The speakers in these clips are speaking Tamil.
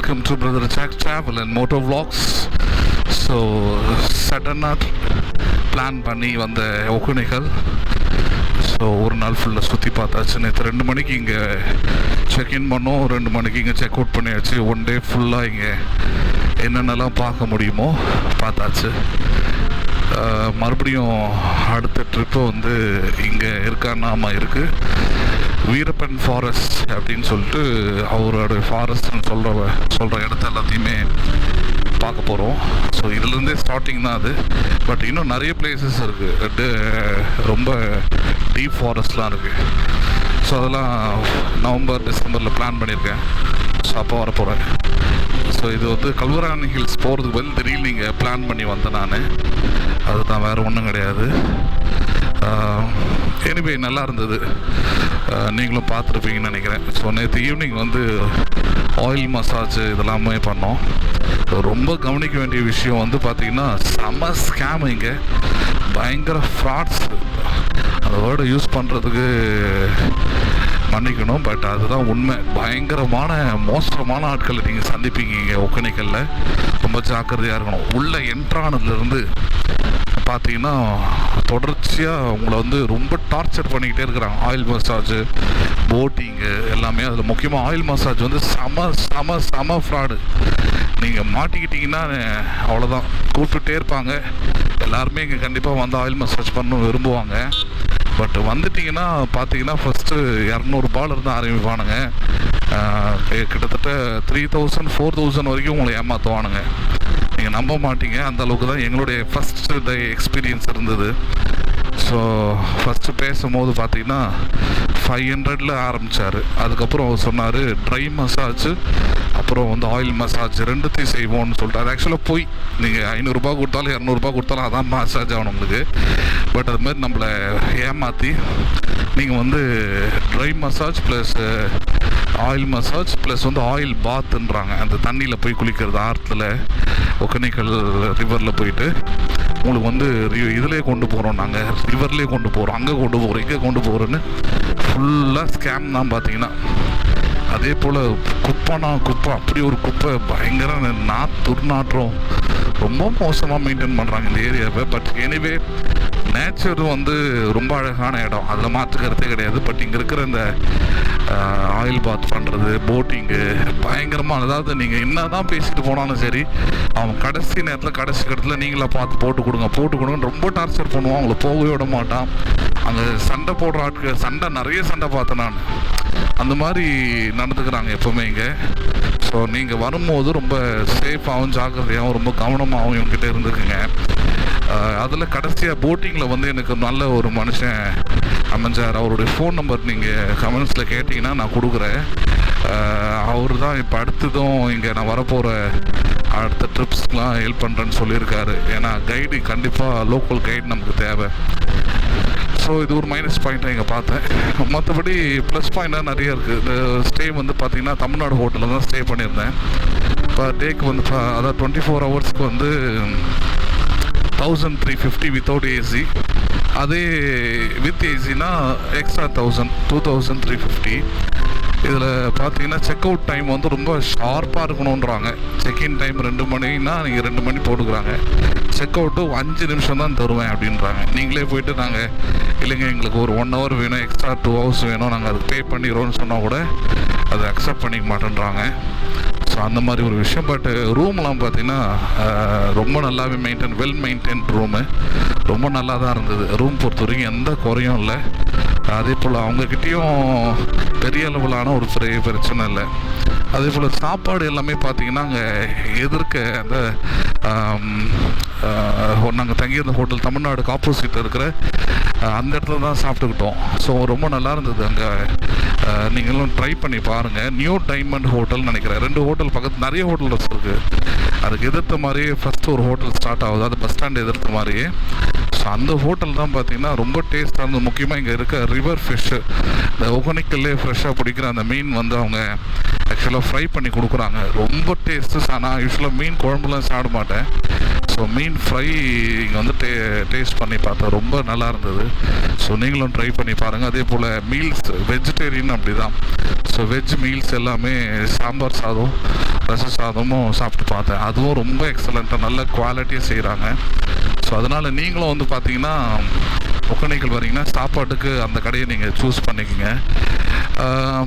welcome to Brother Jack Travel and Moto Vlogs. So, suddenly plan பண்ணி வந்த ஒகேனக்கல். ஸோ ஒரு நாள் ஃபுல்லாக சுற்றி பார்த்தாச்சு. நேற்று 2 மணிக்கு இங்கே செக்இன் பண்ணோம், 2 மணிக்கு இங்கே செக் அவுட் பண்ணியாச்சு. ஒன் டே ஃபுல்லாக இங்கே என்னென்னலாம் பார்க்க முடியுமோ பார்த்தாச்சு. மறுபடியும் அடுத்த ட்ரிப்பு வந்து இங்கே இருக்கான்னாமா இருக்குது. வீரப்பன் ஃபாரஸ்ட் அப்படின்னு சொல்லிட்டு அவரோட ஃபாரஸ்ட்னு சொல்கிற இடத்த எல்லாத்தையுமே பார்க்க போகிறோம். ஸோ இதுலேருந்தே ஸ்டார்டிங் தான் அது. பட் இன்னும் நிறைய பிளேசஸ் இருக்குது, ரொம்ப டீப் ஃபாரஸ்ட்லாம் இருக்குது. ஸோ அதெல்லாம் நவம்பர் டிசம்பரில் பிளான் பண்ணியிருக்கேன். ஸோ அப்போ வர போகிறேன். ஸோ இது வந்து கல்வராணி ஹில்ஸ் போகிறதுக்கு பதில் திடீர்னு நீங்கள் பிளான் பண்ணி வந்தேன் நான். அதுதான், வேறு ஒன்றும் கிடையாது. எனிவே நல்லா இருந்தது, நீங்களும் பார்த்துருப்பீங்கன்னு நினைக்கிறேன். ஸோ நேற்று ஈவினிங் வந்து ஆயில் மசாஜ் இதெல்லாமே பண்ணோம். ரொம்ப கவனிக்க வேண்டிய விஷயம் வந்து பார்த்திங்கன்னா செம ஸ்கேம். இங்கே பயங்கர ஃப்ராட்ஸ். அந்த வேர்டை யூஸ் பண்ணுறதுக்கு மன்னிக்கணும், பட் அதுதான் உண்மை. பயங்கரமான மோசமான ஆட்களை நீங்கள் சந்திப்பீங்க இங்கே ஒகேனக்கல்ல. ரொம்ப ஜாக்கிரதையாக இருக்கணும். உள்ளே என்ட்ரானதுலேருந்து பார்த்தீங்கன்னா தொடர்ச்சியாக உங்களை வந்து ரொம்ப டார்ச்சர் பண்ணிக்கிட்டே இருக்கிறாங்க. ஆயில் மசாஜு, போட்டிங்கு எல்லாமே. அதில் முக்கியமாக ஆயில் மசாஜ் வந்து செம ஃப்ராடு. நீங்கள் மாட்டிக்கிட்டிங்கன்னா அவ்வளோதான், கூப்பிட்டுட்டே இருப்பாங்க. எல்லாருமே இங்கே கண்டிப்பாக வந்து ஆயில் மசாஜ் பண்ண விரும்புவாங்க. பட் வந்துட்டிங்கன்னா பார்த்தீங்கன்னா ஃபஸ்ட்டு 200 ரூபாயிலிருந்து ஆரம்பிப்பானுங்க. கிட்டத்தட்ட 3000 4000 வரைக்கும் உங்களை ஏமாற்றுவானுங்க. நீங்கள் நம்ப மாட்டீங்க, அந்த அளவுக்கு தான் எங்களுடைய ஃபஸ்ட்டு டே எக்ஸ்பீரியன்ஸ் இருந்தது. ஸோ ஃபஸ்ட்டு பேசும்போது பார்த்தீங்கன்னா 500 ஆரம்பித்தார். அதுக்கப்புறம் அவர் சொன்னார் ட்ரை மசாஜ் அப்புறம் வந்து ஆயில் மசாஜ் ரெண்டுத்தையும் செய்வோம்னு சொல்லிட்டு. அது ஆக்சுவலாக போய் நீங்கள் 500 ரூபா கொடுத்தாலும் 200 ரூபா கொடுத்தாலும் அதான் மசாஜ் ஆகணும் உங்களுக்கு. பட் அதுமாதிரி நம்மளை ஏமாற்றி நீங்கள் வந்து try massage plus oil massage plus வந்து ஆயில் பாத்துன்றாங்க. அந்த தண்ணியில் போய் குளிக்கிறது, ஆற்றுல ஒகேனக்கல் ரிவரில் போயிட்டு உங்களுக்கு வந்து இதிலே கொண்டு போகிறோம், நாங்கள் ரிவர்லேயே கொண்டு போகிறோம், அங்கே கொண்டு போகிறோம், இங்கே கொண்டு போகிறோன்னு ஃபுல்லாக ஸ்கேம் தான் பார்த்தீங்கன்னா. அதே போல் குப்பை, அப்படி ஒரு குப்பை பயங்கர துர்நாற்றம். ரொம்ப மோசமாக மெயின்டைன் பண்ணுறாங்க இந்த ஏரியாவை. பட் எனிவே நேச்சர் வந்து ரொம்ப அழகான இடம், அதில் மாற்றுக்கிறதே கிடையாது. பட் இங்கே இருக்கிற இந்த ஆயில் பாத் பண்ணுறது, போட்டிங்கு பயங்கரமாக. அதாவது நீங்கள் என்ன தான் பேசிட்டு போனாலும் சரி, அவன் கடைசி நேரத்தில் நீங்களா பார்த்து போட்டு கொடுங்கன்னு ரொம்ப டார்ச்சர் பண்ணுவான். அவங்கள போகவே விட மாட்டான். அங்கே சண்டை போடுற ஆட்கள் நிறைய சண்டை பார்த்தேன் நான். அந்த மாதிரி நடந்துக்கிறாங்க எப்போவுமே இங்கே. ஸோ நீங்கள் வரும்போது ரொம்ப சேஃபாகவும் ஜாக்கிரதையாகவும் ரொம்ப கவனமாகவும் இவங்ககிட்ட இருந்துக்குங்க. அதில் கடைசியாக போட்டிங்கில் வந்து எனக்கு நல்ல ஒரு மனுஷன் அமைஞ்சார். அவருடைய ஃபோன் நம்பர் நீங்கள் கமெண்ட்ஸில் கேட்டிங்கன்னா நான் கொடுக்குறேன். அவர் தான் இப்போ அடுத்ததும் இங்கே நான் வரப்போகிற அடுத்த ட்ரிப்ஸ்க்கெலாம் ஹெல்ப் பண்ணுறேன்னு சொல்லியிருக்காரு. ஏன்னா கைடு கண்டிப்பாக லோக்கல் கைடு நமக்கு தேவை. ஸோ இது ஒரு மைனஸ் பாயிண்ட்டாக இங்கே பார்த்தேன். மற்றபடி ப்ளஸ் பாயிண்ட்டாக நிறைய இருக்குது. இந்த ஸ்டே வந்து பார்த்திங்கன்னா தமிழ்நாடு ஹோட்டலில் தான் ஸ்டே பண்ணியிருந்தேன். இப்போ டேக்கு வந்து அதாவது 24 ஹவர்ஸ்க்கு வந்து 1350 வித்தவுட் ஏசி. அதே வித் ஏசினா எக்ஸ்ட்ரா 2350. இதில் பார்த்தீங்கன்னா செக் அவுட் டைம் வந்து ரொம்ப ஷார்ப்பாக இருக்கணுன்றாங்க. செக்இன் டைம் 2 மணின்னா நீங்கள் 2 மணி போட்டுக்கிறாங்க. செக் அவுட்டு 5 நிமிஷம் தான் தருவேன் அப்படின்றாங்க. நீங்களே போய்ட்டு நாங்கள் இல்லைங்க எங்களுக்கு ஒரு 1 hour வேணும், எக்ஸ்ட்ரா 2 hours வேணும், நாங்கள் அதுக்கு பே பண்ணிடுறோன்னு சொன்னால் கூட அதை அக்செப்ட் பண்ணிக்க மாட்டேன்றாங்க. ஸோ அந்த மாதிரி ஒரு விஷயம். பட் ரூம்லாம் பார்த்திங்கன்னா ரொம்ப நல்லாவே வெல் மெயின்டைன் ரூமு. ரொம்ப நல்லா தான் இருந்தது. ரூம் பொறுத்த வரைக்கும் எந்த குறையும் இல்லை. அதே போல் அவங்கக்கிட்டேயும் பெரிய அளவிலான ஒரு பெரிய பிரச்சனை இல்லை. அதே போல் சாப்பாடு எல்லாமே பார்த்திங்கன்னா அங்கே எதிர்க்க அந்த நாங்கள் தங்கியிருந்த ஹோட்டல் தமிழ்நாடுக்கு ஆப்போசிட்டில் இருக்கிற அந்த இடத்துல தான் சாப்பிட்டுக்கிட்டோம். ஸோ ரொம்ப நல்லா இருந்தது. அங்கே நீங்களும் ட்ரை பண்ணி பாருங்கள். நியூ டைமண்ட் ஹோட்டல்னு நினைக்கிறேன். 2 ஹோட்டல் பக்கத்து நிறைய ஹோட்டல்ஸ் இருக்குது. அதுக்கு எதிர்த்த மாதிரியே ஃபஸ்ட்டு ஒரு ஹோட்டல் ஸ்டார்ட் ஆகுது, அது பஸ் ஸ்டாண்டு எதிர்த்த மாதிரியே. ஸோ அந்த ஹோட்டல் தான் பார்த்திங்கன்னா ரொம்ப டேஸ்ட்டாக இருந்தது. முக்கியமாக இங்கே இருக்க ரிவர் ஃபிஷ்ஷு, இந்த ஒகேனக்கல்லே ஃப்ரெஷ்ஷாக பிடிக்கிற அந்த மீன் வந்து அவங்க ஆக்சுவலாக ஃப்ரை பண்ணி கொடுக்குறாங்க. ரொம்ப டேஸ்ட்டு. நான் யூஸ்வலாக மீன் குழம்புலாம் சாப்பிட மாட்டேன். ஸோ மீன் ஃப்ரை இங்கே வந்து டேஸ்ட் பண்ணி பார்த்தேன், ரொம்ப நல்லா இருந்தது. ஸோ நீங்களும் ட்ரை பண்ணி பாருங்கள். அதே போல் மீல்ஸ் வெஜிடேரியன் அப்படி தான். ஸோ வெஜ் மீல்ஸ் எல்லாமே சாம்பார் சாதம், ரச சாதமும் சாப்பிட்டு பார்த்தேன். அதுவும் ரொம்ப எக்ஸலண்ட்டாக நல்ல குவாலிட்டியாக செய்கிறாங்க. ஸோ அதனால் நீங்களும் வந்து பார்த்தீங்கன்னா ஒக்கேனக்கல் வரீங்கன்னா சாப்பாட்டுக்கு அந்த கடையை நீங்கள் சூஸ் பண்ணிக்கோங்க.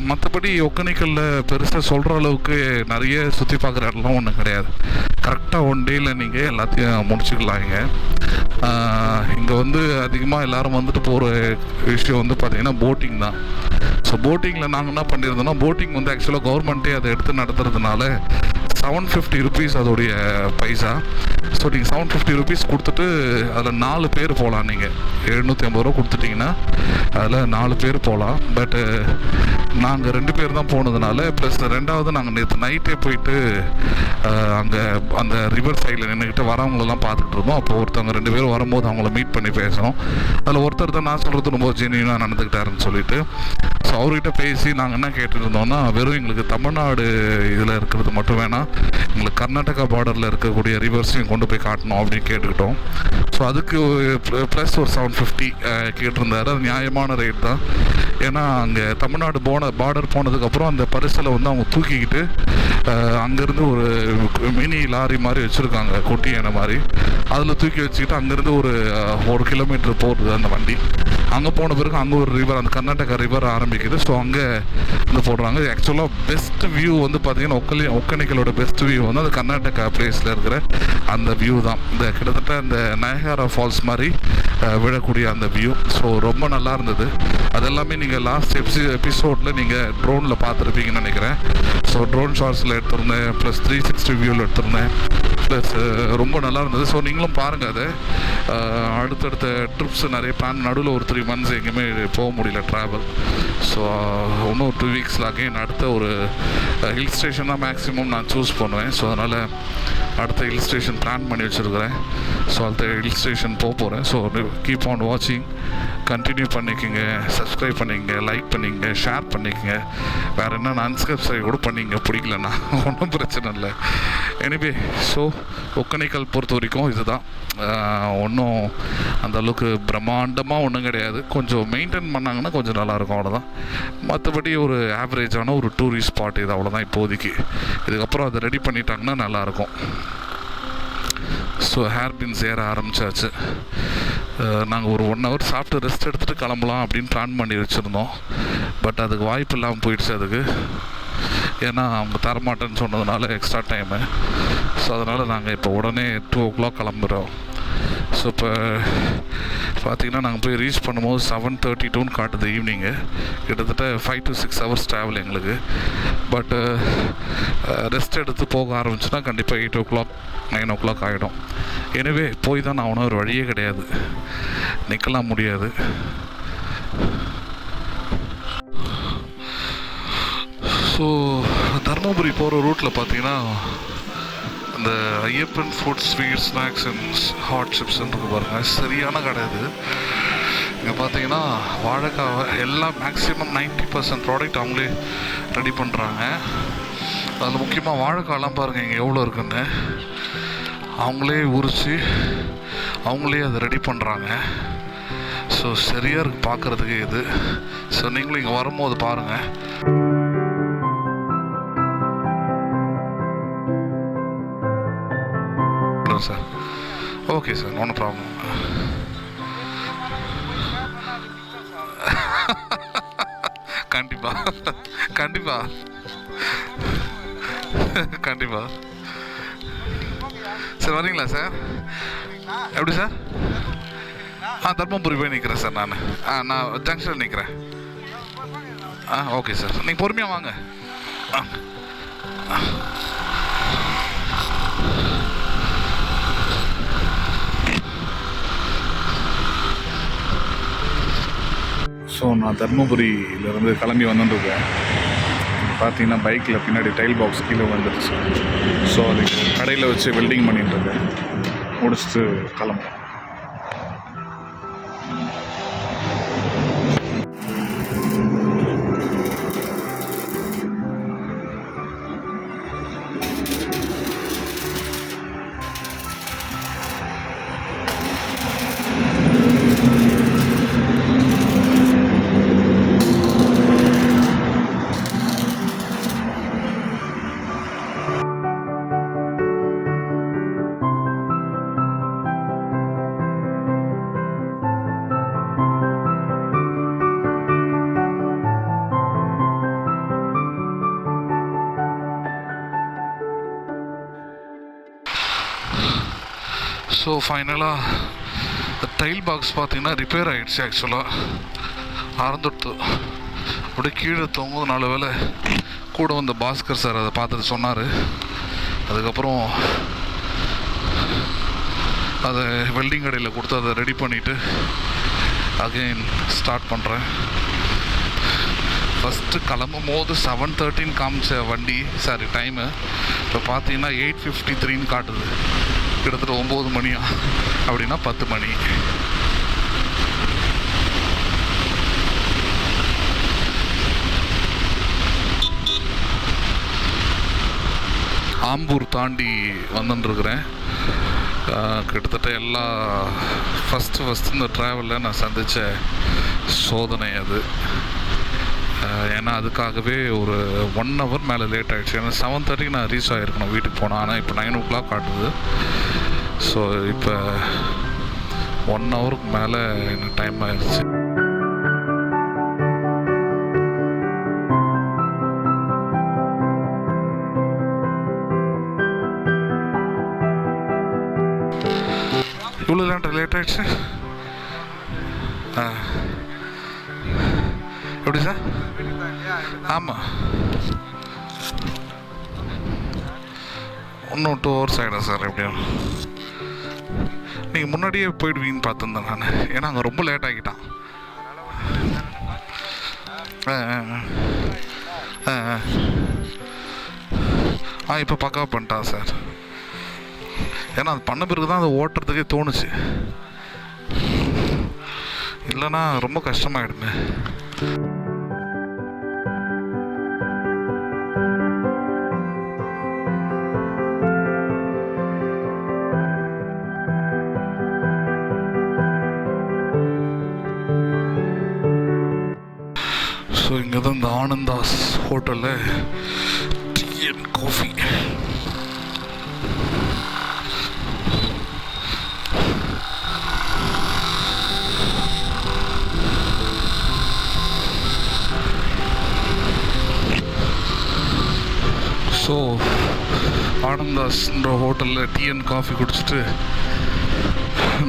மற்றபடி ஒக்கேனக்கல்லில் பெருசாக சொல்கிற அளவுக்கு நிறைய சுற்றி பார்க்குற இடம்லாம் ஒன்றும் கிடையாது. கரெக்டாக 1 டேயில் நீங்கள் எல்லாத்தையும் முடிச்சுக்கலாம். இங்கே வந்து அதிகமாக எல்லோரும் வந்துட்டு போகிற விஷயம் வந்து பார்த்திங்கன்னா போட்டிங் தான். ஸோ போட்டிங்கில் நாங்கள் என்ன பண்ணியிருந்தோம்னா, போட்டிங் வந்து ஆக்சுவலாக கவர்மெண்ட்டே அதை எடுத்து நடத்துறதுனால 750 ருபீஸ் அதோடைய பைசா. ஸோ நீங்கள் 750 ருபீஸ் கொடுத்துட்டு அதில் 4 பேர் போகலாம். நீங்கள் 750 ரூபா கொடுத்துட்டிங்கன்னா அதில் 4 பேர் போகலாம். பட்டு நாங்கள் 2 பேர் தான் போனதுனால, ப்ளஸ் ரெண்டாவது நாங்கள் நேற்று நைட்டே போயிட்டு அங்கே அந்த ரிவர் சைடில் நின்றுக்கிட்டு வரவங்களெல்லாம் பார்த்துக்கிட்டு இருந்தோம். அப்போ ஒருத்தவங்க 2 பேர் வரும்போது அவங்கள மீட் பண்ணி பேசணும். அதில் ஒருத்தர் தான் நான் சொல்கிறது ரொம்ப ஜென்யூனாக நடந்துக்கிட்டாருன்னு சொல்லிட்டு, ஸோ அவர்கிட்ட பேசி நாங்கள் என்ன கேட்டுருந்தோம்னா, வெறும் எங்களுக்கு தமிழ்நாடு இதில் இருக்கிறது மட்டும் வேணாம், எங்களுக்கு கர்நாடகா பார்டரில் இருக்கக்கூடிய ரிவர்ஸையும் கொண்டு போய் காட்டணும் அப்படின்னு கேட்டுக்கிட்டோம். ஸோ அதுக்கு ப்ளஸ் ஒரு 750 கேட்டிருந்தார். அது நியாயமான ரேட் தான். ஏன்னா அங்கே தமிழ்நாடு பார்டர் போனதுக்கப்புறம் அந்த பரிசலை வந்து அவங்க தூக்கிக்கிட்டு அங்கேருந்து ஒரு மினி லாரி மாதிரி வச்சுருக்காங்க, குட்டி யானை மாதிரி. அதில் தூக்கி வச்சுக்கிட்டு அங்கேருந்து ஒரு 1 கிலோமீட்டர் போகுது அந்த வண்டி. அங்கே போன பிறகு அங்கே ஒரு ரிவர், அந்த கர்நாடகா ரிவர் ஆரம்பிக்குது. ஸோ அங்கே வந்து போடுறாங்க. ஆக்சுவலாக பெஸ்ட் வியூ வந்து பார்த்திங்கன்னா ஒக்கேனக்கலோட பெஸ்ட் வியூ வந்து அந்த கர்நாடகா பிளேஸில் இருக்கிற அந்த வியூ தான். இந்த கிட்டத்தட்ட இந்த நயகாரா ஃபால்ஸ் மாதிரி விழக்கூடிய அந்த வியூ. ஸோ ரொம்ப நல்லா இருந்தது. அதெல்லாமே நீங்கள் லாஸ்ட் எபிசோடில் நீங்கள் ட்ரோனில் பார்த்துருப்பீங்கன்னு நினைக்கிறேன். ஸோ ட்ரோன் ஷாட்ஸில் எடுத்திருந்தேன், ப்ளஸ் 360 வியூவில் எடுத்திருந்தேன், ப்ளஸ் ரொம்ப நல்லா இருந்தது. ஸோ நீங்களும் பாருங்கள். அதை அடுத்தடுத்த ட்ரிப்ஸ் நிறைய பிளான், நடுவில் ஒரு 3 months எங்கேயுமே போக முடியல ட்ராவல். ஸோ இன்னும் 2 வீக்ஸில் அகைன் அடுத்த ஒரு ஹில் ஸ்டேஷன் தான் மேக்ஸிமம் நான் சூஸ் பண்ணுவேன். ஸோ அதனால் அடுத்த ஹில் ஸ்டேஷன் பிளான் பண்ணி வச்சுருக்கிறேன். ஸோ அடுத்த ஹில் ஸ்டேஷன் போகிறேன். ஸோ கீப் ஆன் வாட்சிங், கண்டினியூ பண்ணிக்கோங்க, சப்ஸ்கிரைப் பண்ணிக்கங்க, லைக் பண்ணிக்கங்க, ஷேர் பண்ணிக்கங்க. வேறு என்ன அன்சப்ஸ்கிரைப் கூட பண்ணிங்க பிடிக்கலண்ணா, ஒன்றும் பிரச்சனை இல்லை. எனிவே, ஸோ ஒக்கேனக்கல் பொறுத்த வரைக்கும் இதுதான். ஒன்றும் அந்தளவுக்கு பிரம்மாண்டமாக ஒன்றும் கிடையாது. கொஞ்சம் மெயின்டைன் பண்ணாங்கன்னா கொஞ்சம் நல்லாயிருக்கும், அவ்வளோதான். மற்றபடி ஒரு ஆவரேஜான ஒரு டூரிஸ்ட் ஸ்பாட் இது, அவ்வளோதான் இப்போதைக்கு. இதுக்கப்புறம் அதை ரெடி பண்ணிட்டாங்கன்னா நல்லாயிருக்கும். ஸோ ஹேர்பின்ஸ் ஏற ஆரம்பித்தாச்சு. நாங்கள் ஒரு 1 hour சாப்பிட்டு ரெஸ்ட் எடுத்துகிட்டு கிளம்பலாம் அப்படின்னு பிளான் பண்ணி வச்சுருந்தோம். பட் அதுக்கு வாய்ப்பு இல்லாமல் போயிடுச்சு. அதுக்கு ஏன்னா அவங்க தரமாட்டேன்னு சொன்னதுனால எக்ஸ்ட்ரா டைமு. ஸோ அதனால் நாங்கள் இப்போ உடனே 2 o'clock கிளம்புறோம். ஸோ இப்போ பார்த்திங்கன்னா நாங்கள் போய் ரீச் பண்ணும்போது 7:32 காட்டுது ஈவினிங்கு. கிட்டத்தட்ட 5 to 6 hours ட்ராவல் எங்களுக்கு. பட்டு ரெஸ்ட் எடுத்து போக ஆரம்பிச்சுன்னா கண்டிப்பாக 8 o'clock 9 o'clock ஆகிடும். எனவே போய் தான் நான் ஒரு வழியே கிடையாது, நிற்கலாம் முடியாது. ஸோ தர்மபுரி போகிற ரூட்டில் பார்த்தீங்கன்னா இந்த Ayyappan food sweet snacks and hot சிப்ஸ்ன்னு இருக்கு பாருங்கள், சரியான கடை இது. இங்கே பார்த்தீங்கன்னா வாழைக்காவை எல்லாம் மேக்ஸிமம் 90% ப்ராடக்ட் அவங்களே ரெடி பண்ணுறாங்க. அதில் முக்கியமாக வாழைக்காயெல்லாம் பாருங்கள் இங்கே எவ்வளோ இருக்குன்னு. அவங்களே உரித்து அவங்களே அதை ரெடி பண்ணுறாங்க. ஸோ சரியாக இருக்குது பார்க்குறதுக்கு இது. ஸோ நீங்களும் இங்கே வரும்போது பாருங்கள். சார் ஓகே சார், ஒன்றும் ப்ராப்ளம். கண்டிப்பாக கண்டிப்பாக கண்டிப்பாக சார். வரீங்களா சார்? எப்படி சார்? தர்மபுரி போய் நிற்கிறேன் சார். நான் ஜங்ஷனில் நிற்கிறேன். ஓகே சார், நீங்கள் பொறுமையாக வாங்க. ஸோ நான் தர்மபுரியிலேருந்து கிளம்பி வந்துட்டுருக்கேன். பார்த்தீங்கன்னா பைக்கில் பின்னாடி டைல் பாக்ஸ் கீழே வந்துடுச்சு. ஸோ அது கடையில் வச்சு வெல்டிங் பண்ணிட்டுருக்கேன். முடிச்சுட்டு கிளம்புறேன். ஸோ ஃபைனலாக இந்த டைல் பாக்ஸ் பார்த்தீங்கன்னா ரிப்பேர் ஆகிடுச்சு. ஆக்சுவலாக அறந்துடுத்து அப்படியே கீழே தொங்கும். 4 வேளை கூட வந்த பாஸ்கர் சார் அதை பார்த்துட்டு சொன்னார். அதுக்கப்புறம் அதை வெல்டிங் கடையில் கொடுத்து அதை ரெடி பண்ணிவிட்டு அகைன் ஸ்டார்ட் பண்ணுறேன். ஃபஸ்ட்டு கிளம்பும் போது 7:13 காமிச்ச வண்டி டைமு இப்போ பார்த்தீங்கன்னா 8:53 காட்டுது. கிட்டத்தட்ட 9 மணியா அப்படின்னா 10 மணி. ஆம்பூர் தாண்டி வந்துட்டுருக்குறேன். கிட்டத்தட்ட எல்லா ஃபஸ்ட்டு இந்த ட்ராவலில் நான் சந்தித்த சோதனை அது. ஏன்னா அதுக்காகவே ஒரு 1 hour மேலே லேட் ஆகிடுச்சு. ஏன்னா 7:30 நான் ரீச் ஆகிருக்கணும் வீட்டுக்கு போனேன். ஆனால் இப்போ 9 o'clock காட்டுது. ஸோ இப்போ 1 hourக்கு மேலே எனக்கு டைம் ஆயிடுச்சு. இவ்வளோ லேட் ஆகிடுச்சு. எப்படி சார்? ஆமாம், இன்னும் 2 hours ஆகிடும் சார். எப்படியும் நீங்கள் முன்னாடியே போயிடுவீங்கன்னு பார்த்துருந்தேன் நான். ஏன்னா அங்கே ரொம்ப லேட் ஆகிட்டான். இப்போ பக்காவா பண்ணிட்டான் சார். ஏன்னா அது பண்ண பிறகு தான் அதை ஓட்டுறதுக்கே தோணுச்சு. இல்லைன்னா ரொம்ப கஷ்டமாயிடுமே. ஸோ இங்கே தான் இந்த ஆனந்தாஸ் ஹோட்டலில் டீ அண்ட் காஃபி. ஸோ ஆனந்தாஸ்ன்ற ஹோட்டலில் டீ அண்ட் காஃபி குடிச்சிட்டு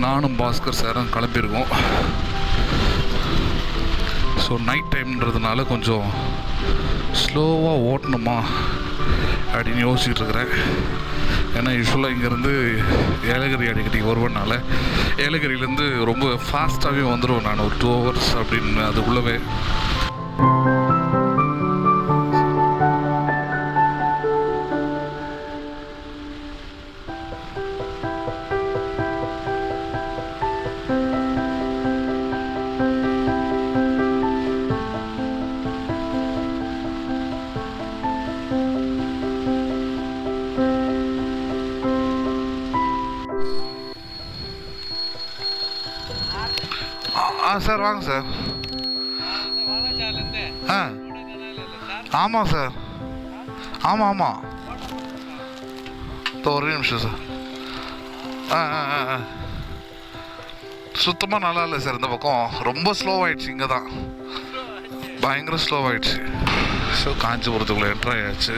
நானும் பாஸ்கர் சாரும் கிளம்பியிருக்கோம். ஸோ நைட் டைம்ன்றதுனால கொஞ்சம் ஸ்லோவாக ஓட்டணுமா அப்படின்னு யோசிச்சுட்டு இருக்கிறேன். ஏன்னா யூஸ்வலாக இங்கேருந்து ஏலகிரி அடிக்கடி வருவேனால ஏலகிரியிலேருந்து ரொம்ப ஃபாஸ்ட்டாகவே வந்துடுவேன் நான். ஒரு 2 hours அப்படின்னு அதுக்குள்ளவே. சார் வாங்க சார். ஆமாம் சார். ஆமாம் ஒரே நிமிஷம் சார். சுத்தமாக நல்லா இல்லை சார். இந்த பக்கம் ரொம்ப ஸ்லோவாகிடுச்சு. இங்கே தான் பயங்கர ஸ்லோவாகிடுச்சு. ஸோ காஞ்சிபுரத்துக்குள்ளே என்ட்ரு ஆயாச்சு.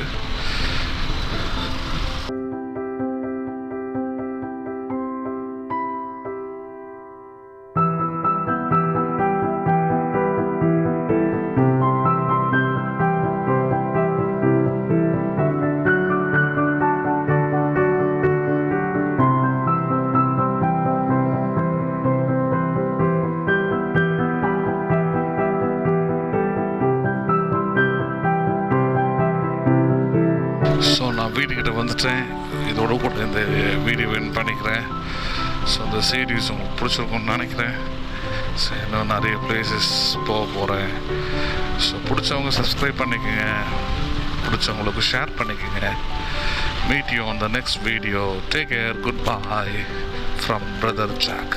ஸோ நான் வீட்டுக்கிட்ட வந்துட்டேன். இதோட கூட இந்த வீடியோ வின் பண்ணிக்கிறேன். ஸோ இந்த சீரீஸ் உங்களுக்கு பிடிச்சிருக்கும்னு நினைக்கிறேன். ஸோ இன்னும் நிறைய பிளேசஸ் போக போகிறேன். ஸோ பிடிச்சவங்க சப்ஸ்கிரைப் பண்ணிக்கோங்க, பிடிச்சவங்களுக்கு ஷேர் பண்ணிக்கோங்க. Meet you on the next video. Take care. Good bye from brother Jack.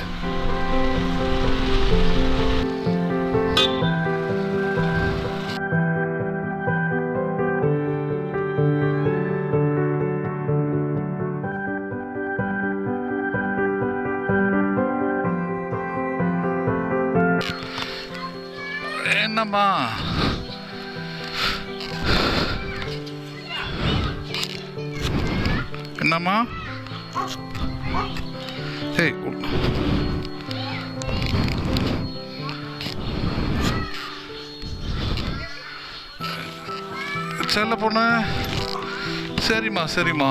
என்னம்மா என்னம்மா ஏய் செல்ல பொண்ணு, சரிம்மா சரிம்மா.